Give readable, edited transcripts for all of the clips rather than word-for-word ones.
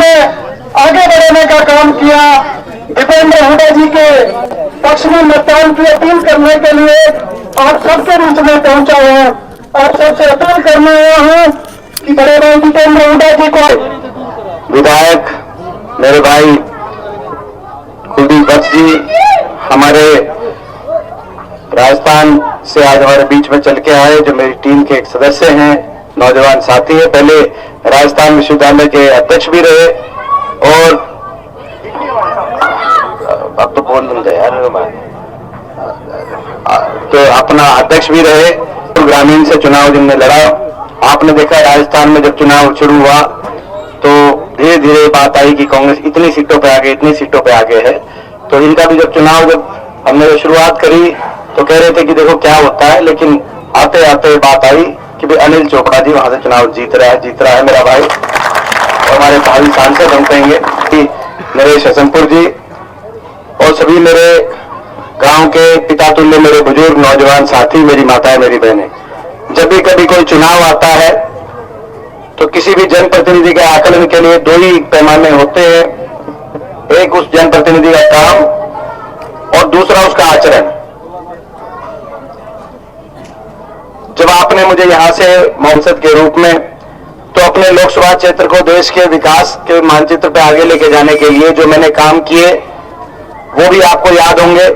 में आगे बढ़ाने का काम किया। दीपेंद्र हुड्डा जी के पक्ष में मतदान की अपील करने के लिए आप सबके बीच में पहुंचा हूं। आप सबसे अपील करने आया हूं कि बड़े भाई दीपेंद्र हुड्डा जी को, विधायक मेरे भाई कुलदीप भट्ट जी हमारे राजस्थान से आज हमारे बीच में चल के आए, जो मेरी टीम के एक सदस्य हैं, नौजवान साथी है, पहले राजस्थान विश्वविद्यालय के अध्यक्ष भी रहे और अब तो बोल दूंगा यार, तो अपना अध्यक्ष भी रहे। ग्रामीण से चुनाव जिनने लड़ा, आपने देखा राजस्थान में जब चुनाव शुरू हुआ तो धीरे धीरे बात आई कि कांग्रेस इतनी सीटों पे आगे, इतनी सीटों पे आगे है। तो इनका भी जब चुनाव, जब हमने शुरुआत करी तो कह रहे थे कि देखो क्या होता है, लेकिन आते आते बात आई कि भाई अनिल चोपड़ा जी वहां से चुनाव जीत रहा है मेरा भाई, और हमारे भावी सांसद हम कहेंगे कि नरेश हसनपुर जी और सभी मेरे गांव के पिता तुल्य मेरे बुजुर्ग नौजवान साथी, मेरी माताएं, मेरी बहनें, जब भी कभी कोई चुनाव आता है तो किसी भी जनप्रतिनिधि के आकलन के लिए दो ही पैमाने होते हैं, एक उस जनप्रतिनिधि का काम और दूसरा उसका आचरण। जब आपने मुझे यहां से सांसद के रूप में, तो अपने लोकसभा क्षेत्र को देश के विकास के मानचित्र पर आगे लेके जाने के लिए जो मैंने काम किए वो भी आपको याद होंगे,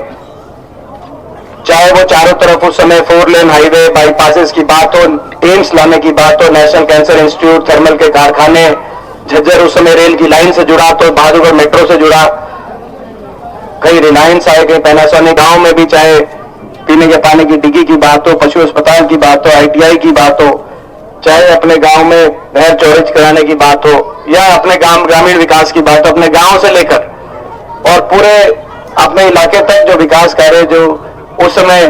चाहे वो चारों तरफ उस समय 4 लेन हाईवे, बाईपासेस की बात हो, एम्स लाने की बात हो, नेशनल कैंसर इंस्टीट्यूट, थर्मल के कारखाने, झज्जर उस समय रेल की लाइन से जुड़ा तो बहादुरगढ़ मेट्रो से जुड़ा, कहीं रिलायंस आए, कहीं पैनासोनिक, गांव में भी चाहे पीने के पानी की डिग्गी की बात हो, पशु अस्पताल की बात हो, ITI की बात हो, चाहे अपने गांव में नहर चौड़ीज कराने की बात हो, या अपने गांव ग्रामीण विकास की बात हो, अपने गांव से लेकर और पूरे अपने इलाके तक जो विकास कार्य जो उस समय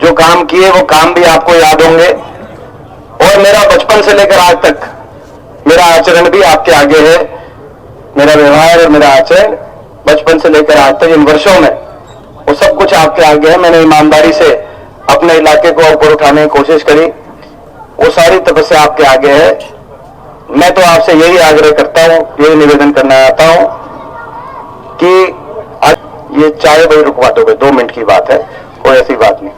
जो काम किए वो काम भी आपको याद होंगे। और मेरा बचपन से लेकर आज तक मेरा आचरण भी आपके आगे है, मेरा व्यवहार और मेरा आचरण बचपन से लेकर आज तक इन वर्षों में वो सब कुछ आपके आगे है। मैंने ईमानदारी से अपने इलाके को ऊपर उठाने की कोशिश करी, वो सारी तपस्या आपके आगे है। मैं तो आपसे यही आग्रह करता हूं, यही निवेदन करना चाहता हूं कि ये चाय भाई रुकवा दोगे, 2 मिनट की बात है, कोई ऐसी बात नहीं।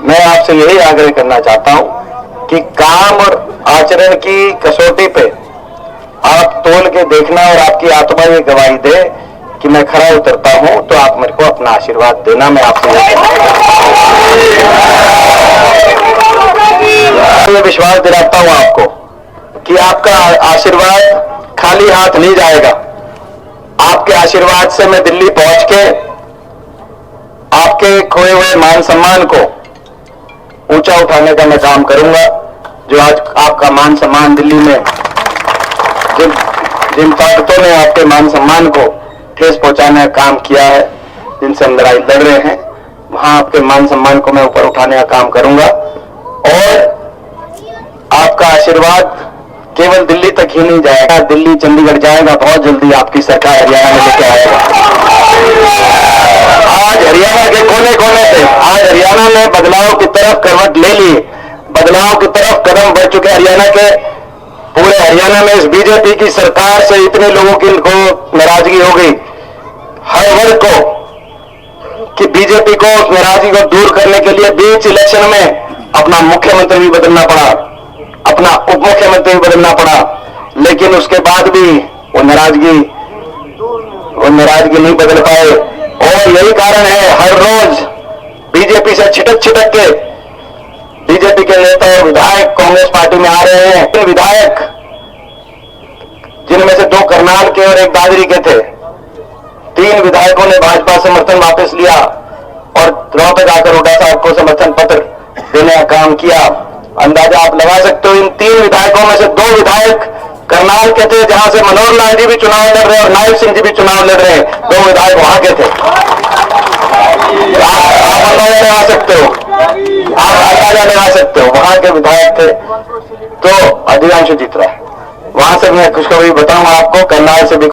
मैं आपसे यही आग्रह करना चाहता हूं कि काम और आचरण की कसौटी पे आप तोल के देखना और आपकी आत्मा ये गवाही दे कि मैं खरा उतरता हूं, तो आप मेरे को अपना आशीर्वाद देना। मैं आपसे ये विश्वास दिलाता हूं आपको कि आपका आशीर्वाद खाली हाथ नहीं जाएगा। आपके आशीर्वाद से मैं दिल्ली पहुंच के आपके खोए हुए मान सम्मान को ऊंचा उठाने का मैं काम करूंगा। जो आज आपका मान सम्मान दिल्ली में जिन ताकतों ने आपके मान सम्मान को ठेस पहुंचाने का काम किया है, जिनसे हम लड़ाई लड़ रहे हैं, वहां आपके मान सम्मान को मैं ऊपर उठाने का काम करूंगा। और आपका आशीर्वाद केवल दिल्ली तक ही नहीं जाएगा, दिल्ली चंडीगढ़ जाएगा, बहुत जल्दी आपकी सरकार हरियाणा में लेके आएगा। आज हरियाणा के कोने कोने से, आज हरियाणा में बदलाव की तरफ करवट ले ली, बदलाव की तरफ कदम बढ़ चुके। हरियाणा के पूरे हरियाणा में इस बीजेपी की सरकार से इतने लोगों की इनको नाराजगी हो गई, हर वर्ग को, कि बीजेपी को उस नाराजगी को दूर करने के लिए बीच इलेक्शन में अपना मुख्यमंत्री भी बदलना पड़ा, अपना उप मुख्यमंत्री भी बदलना पड़ा, लेकिन उसके बाद भी वो नाराजगी नहीं बदल पाए। और यही कारण है हर रोज बीजेपी से छिटक छिटक के बीजेपी के नेता और विधायक कांग्रेस पार्टी में आ रहे हैं। 3 विधायक, जिनमें से 2 करनाल के और 1 दादरी के थे, 3 विधायकों ने भाजपा समर्थन वापस लिया और रोहतक जाकर हुड्डा साहब को समर्थन पत्र देने का काम किया। अंदाजा आप लगा सकते हो, इन 3 विधायकों में से 2 विधायक करनाल के थे, जहां से मनोहर लाल जी भी चुनाव लड़ रहे और नायब सिंह जी भी चुनाव लड़ रहे, 2 विधायक वहां के थे। आप अंदाजा लगा सकते हो, आप अंदाजा लगा सकते हो, वहां के विधायक थे। तो अधिकांश जीत रहा है। वहां से मैं खुशखबरी बताऊंगा आपको, करनाल से भी।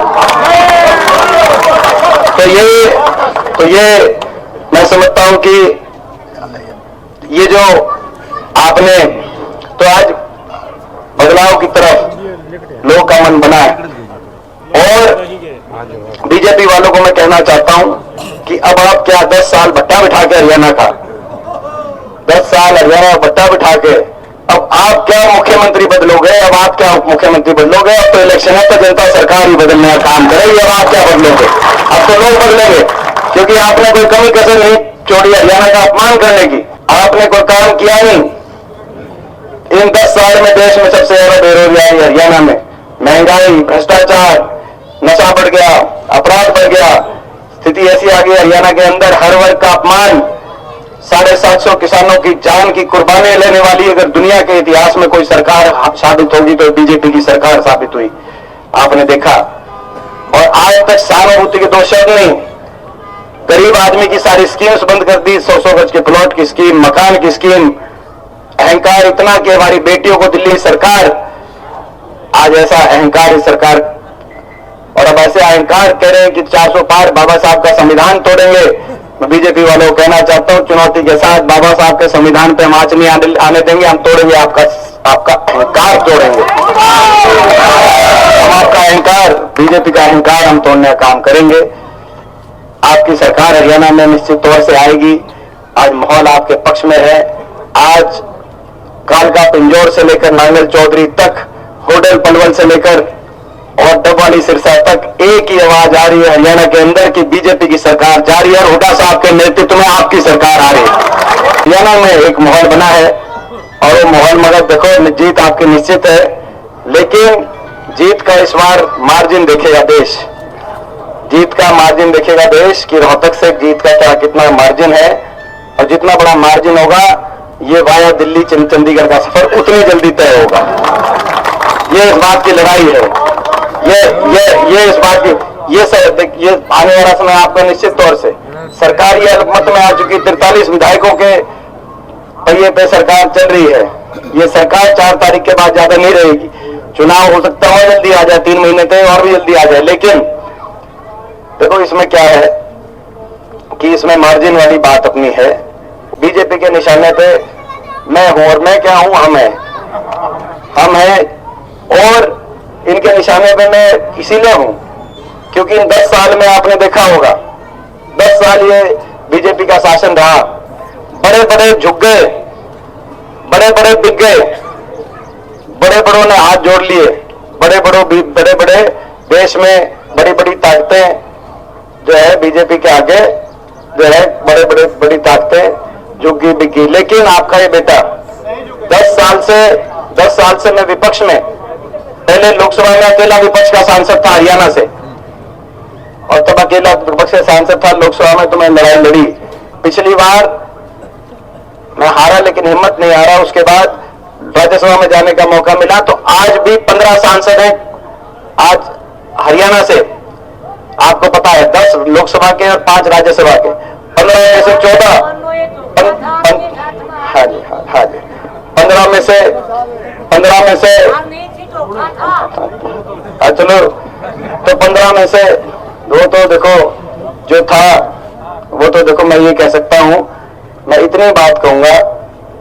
तो ये मैं समझता हूं कि ये जो आपने तो आज बदलाव की तरफ लोगों का मन बना है। और बीजेपी वालों को मैं कहना चाहता हूं कि अब आप क्या 10 साल भट्टा बिठा के हरियाणा का 10 साल हरियाणा भट्टा बिठा के अब आप क्या मुख्यमंत्री बदलोगे? अब आप क्या मुख्यमंत्री बदलोगे? अब तो इलेक्शन है तो जनता सरकार ही बदलने का काम करेगी। अब आप क्या बदलोगे? अब तो लोग बदलेंगे, क्योंकि आपने कोई कमी कसर नहीं छोड़ी हरियाणा का अपमान करने की। आपने कोई काम किया नहीं। इन 10 साल में देश में सबसे ज्यादा बेरोजगारी हरियाणा में, महंगाई, भ्रष्टाचार, नशा बढ़ गया, अपराध बढ़ गया, स्थिति ऐसी आ गई हरियाणा के अंदर हर वर्ग का अपमान। 750 किसानों की जान की कुर्बानी लेने वाली अगर दुनिया के इतिहास में कोई सरकार साबित होगी तो बीजेपी की सरकार साबित हुई, आपने देखा। और आज तक सहानुभूति के 2 शब्द नहीं। गरीब आदमी की सारी स्कीम्स बंद कर दी, 100 गज के प्लॉट की स्कीम, मकान की स्कीम। अहंकार इतना कि हमारी बेटियों को दिल्ली सरकार, आज ऐसा अहंकार इस सरकार, और अब ऐसे अहंकार कह रहे हैं कि 400 पार बाबा साहब का संविधान तोड़ेंगे। मैं बीजेपी वालों को कहना चाहता हूं, चुनौती के साथ बाबा साहब के संविधान पे हम आंच नहीं आने देंगे। हम तोड़ेंगे, आपका अहंकार तोड़ेंगे। हम आपका अहंकार, बीजेपी का अहंकार हम तोड़ने का काम करेंगे। आपकी सरकार हरियाणा में निश्चित तौर से आएगी। आज माहौल आपके पक्ष में है। आज कालका पिंजौर से लेकर नांगल चौधरी तक, होटल पलवल से लेकर और डबवाली सिरसा तक एक ही आवाज आ रही है हरियाणा के अंदर कि बीजेपी की सरकार जा रही है और हुड्डा साहब के नेतृत्व में आपकी सरकार आ रही है। हरियाणा में एक माहौल बना है और वो माहौल मगर देखो, जीत आपकी निश्चित है, लेकिन जीत का इस बार मार्जिन देखेगा देश। जीत का मार्जिन देखेगा देश कि रोहतक से जीत का क्या कितना मार्जिन है, और जितना बड़ा मार्जिन होगा ये वाया दिल्ली चंडीगढ़ का सफर उतनी जल्दी तय होगा। ये इस बात की लड़ाई है। ये इस बात की ये आने वाला समय आपका निश्चित तौर से सरकारी अलमत में आ चुकी 43 विधायकों के पहिए पे सरकार चल रही है। ये सरकार 4 तारीख के बाद ज्यादा नहीं रहेगी। चुनाव हो सकता है जल्दी आ जाए, 3 महीने तक और भी जल्दी आ जाए, लेकिन देखो इसमें क्या है कि इसमें मार्जिन वाली बात अपनी है। बीजेपी के निशाने पे मैं हूं, और मैं क्या हूं, हम हैं, और इनके निशाने पे मैं इसीलिए हूं क्योंकि इन 10 साल में आपने देखा होगा, 10 साल ये बीजेपी का शासन रहा। बड़े बड़े झुक गए, बड़े बड़े बिक गए, बड़े बड़ों ने हाथ जोड़ लिए। बड़े बड़े देश में बड़ी बड़ी ताकतें जो है बीजेपी के आगे जो है बड़ी ताकतें झुकी बिकी। लेकिन आपका ये बेटा 10 साल से मैं विपक्ष में, पहले लोकसभा में अकेला विपक्ष का सांसद था हरियाणा से, और तब अकेला विपक्ष का सांसद था लोकसभा में, तो मैं लड़ाई लड़ी। पिछली बार मैं हारा, लेकिन हिम्मत नहीं हारा। उसके बाद राज्यसभा में जाने का मौका मिला, तो आज भी 15 सांसद हैं आज हरियाणा से। आपको पता है 10 लोकसभा के और 5 राज्यसभा के, 15 में से 14, हाँ जी, 15 में से चलो, तो 15 में से वो तो देखो जो था वो तो देखो, मैं ये कह सकता हूं, मैं इतनी बात कहूंगा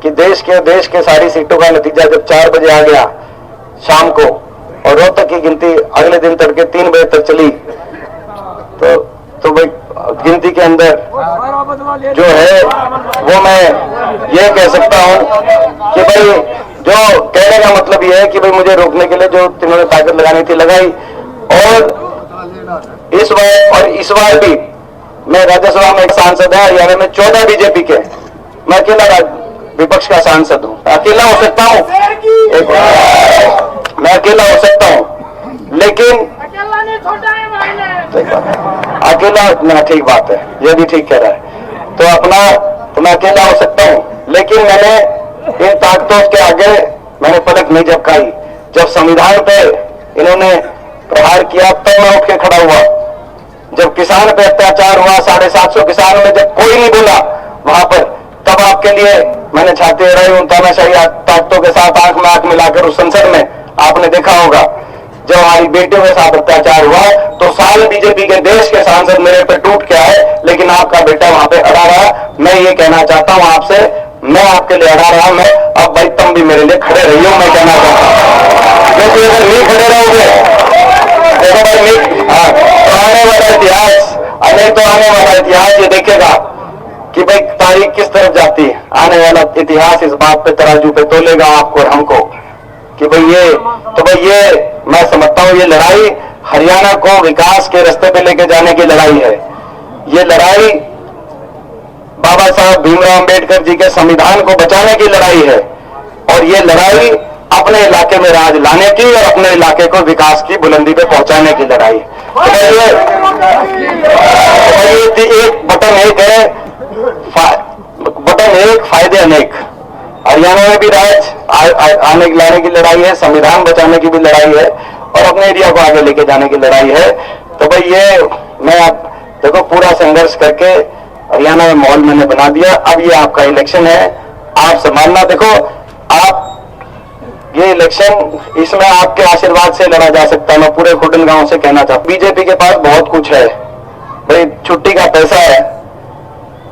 कि देश के सारी सीटों का नतीजा जब 4 बजे आ गया शाम को, और रोहतक की गिनती अगले दिन तड़के 3 बजे तक चली, तो भाई गिनती के अंदर जो है वो मैं ये कह सकता हूं कि भाई जो कहने का मतलब ये है कि भाई मुझे रोकने के लिए जो इन्होंने ताकत लगानी थी लगाई। और इस बार भी मैं राज्यसभा में एक सांसद है हरियाणा में 14 बीजेपी के, मैं अकेला विपक्ष का सांसद हूं। अकेला हो सकता हूं, मैं अकेला हो सकता हूं, लेकिन अकेला ना, ठीक बात है, ये भी ठीक कह रहा है। तो मैं अकेला हो सकता हूं, लेकिन मैंने इन ताकतों के आगे मैंने पलक नहीं झपकाई। जब संविधान पे इन्होंने प्रहार किया तब मैं उठ के खड़ा हुआ। जब किसान पे अत्याचार हुआ, 750 किसानों में जब कोई नहीं बोला वहां पर, तब आपके लिए मैंने छाती अड़ाई। उन तानाशाही ताकतों के साथ आंख में आंख मिलाकर उस संसद में आपने देखा होगा जब हमारी बेटियों के साथ अत्याचार हुआ, तो सारे बीजेपी के देश के सांसद मेरे पे टूट के आए, लेकिन आपका बेटा वहां पे अड़ा रहा। मैं ये कहना चाहता हूं आपसे, मैं आपके लिए अड़ा रहा। मैं अब भाई तुम भी मेरे लिए खड़े रहिए, मैं कहना चाहता हूं। क्योंकि अगर नहीं खड़े रहोगे, देखो भाई नहीं, हाँ, तो आने वाला इतिहास, नहीं तो आने वाला इतिहास ये देखेगा कि भाई तारीख किस तरफ जाती है। आने वाला इतिहास इस बात पे तराजू पे तोलेगा आपको और हमको कि भाई ये, तो भाई ये मैं समझता हूं ये लड़ाई हरियाणा को विकास के रास्ते पे लेके जाने की लड़ाई है। ये लड़ाई बाबा साहब भीमराव अंबेडकर जी के संविधान को बचाने की लड़ाई है, और ये लड़ाई अपने इलाके में राज लाने की और अपने इलाके को विकास की बुलंदी पे पहुंचाने की लड़ाई है। तो एक बटन एक है, बटन एक फायदे अनेक। हरियाणा में भी राज आने लाने की लड़ाई है, संविधान बचाने की भी लड़ाई है, और अपने एरिया को आगे लेके जाने की लड़ाई है। तो भाई ये मैं आप देखो पूरा संघर्ष करके हरियाणा में माहौल मैंने बना दिया। अब ये आपका इलेक्शन है, आप संभालना। देखो आप ये इलेक्शन, इसमें आपके आशीर्वाद से लड़ा जा सकता है। मैं पूरे खुडन गांव से कहना चाहता हूं, बीजेपी के पास बहुत कुछ है भाई, छुट्टी का पैसा है,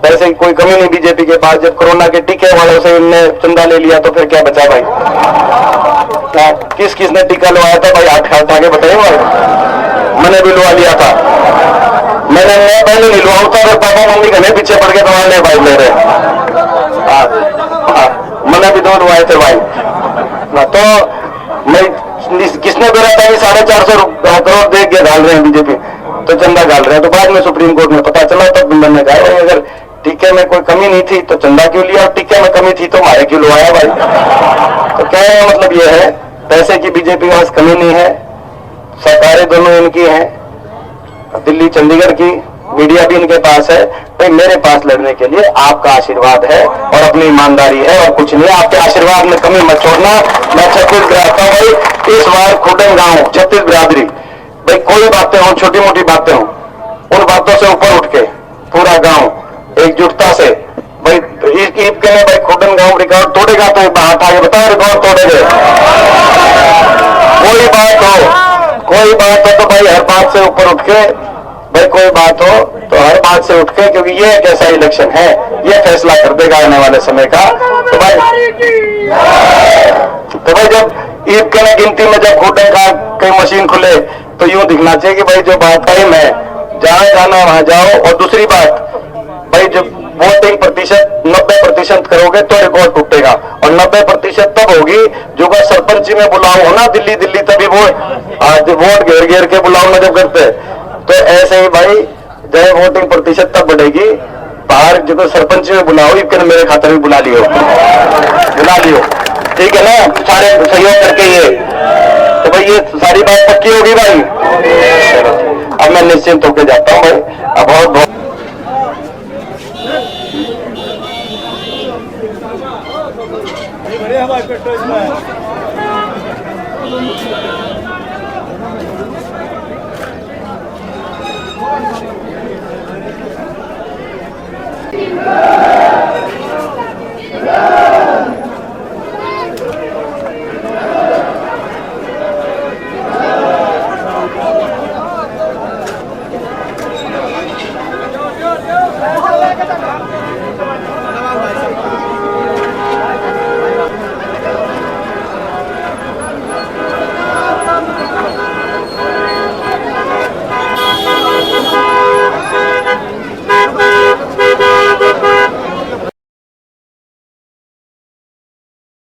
पैसे की कोई कमी नहीं बीजेपी के पास। जब कोरोना के टीके वालों से इनने चंदा ले लिया तो फिर क्या बचा भाई? किस किसने टीका लगवाया था भाई? हाथ आगे बताइए भाई। मैंने भी लगा लिया था, मैंने पहले नहीं लुआ था, पापा मम्मी घने पीछे पड़ के दवा ले भाई मेरे। मैंने भी 2 लुआए थे भाई ना। तो मैं किसने बोला था कि 450 करोड़ दे के डाल रहे हैं बीजेपी, तो चंदा डाल रहे हैं। तो बाद में सुप्रीम कोर्ट में पता चला, तब मैंने कहा अगर टीके में कोई कमी नहीं थी तो चंदा क्यों लिया, और टीके में कमी थी तो मारे क्यों लुआया भाई? तो कहने का मतलब यह है, पैसे की बीजेपी के पास कमी नहीं है, सरकारें दोनों इनकी हैं, दिल्ली चंडीगढ़ की, मीडिया भी इनके पास है। भाई मेरे पास लड़ने के लिए आपका आशीर्वाद है और अपनी ईमानदारी है, और कुछ नहीं। आपके आशीर्वाद में कमी मत छोड़ना। मैं छत्तीसगढ़ आता हूँ भाई, इस बार खुडन गांव छत्तीस बिरादरी, भाई कोई बातें हो, छोटी मोटी बातें हो, उन बातों से ऊपर उठ के पूरा गांव एकजुटता से भाई ईद के लिए भाई खुडन गांव रिकॉर्ड तोड़ेगा तो हाथ आगे बताओ, रिकॉर्ड तोड़ेगा। कोई बात हो तो भाई हर बात से ऊपर उठ के, भाई कोई बात हो तो हर बात से उठ के, क्योंकि ये एक ऐसा इलेक्शन है, ये फैसला कर देगा आने वाले समय का। तो भाई जब ईद के गिनती में जब खुडन का कई मशीन खुले तो यूं दिखना चाहिए कि भाई जो बात टाइम है, जहां जाना वहां जाओ। और दूसरी बात भाई, जब वोटिंग प्रतिशत 90% करोगे तो रिकॉर्ड टूटेगा, और 90% तब होगी जो का सरपंच में बुलाओ हो ना दिल्ली दिल्ली, तभी वो आज वोट घेर घेर के बुलाओ ना जब करते। तो ऐसे ही भाई जब वोटिंग प्रतिशत तब बढ़ेगी, बाहर जो सरपंच में बुलाओ, इनके मेरे खाते में बुला लियो, ठीक है ना, सारे सहयोग करके ये। तो भाई ये सारी बात पक्की होगी भाई। अब मैं निश्चिंत होकर जाता हूँ भाई। अब बहुत बहुत बढ़िया हमारे पेट्रोल में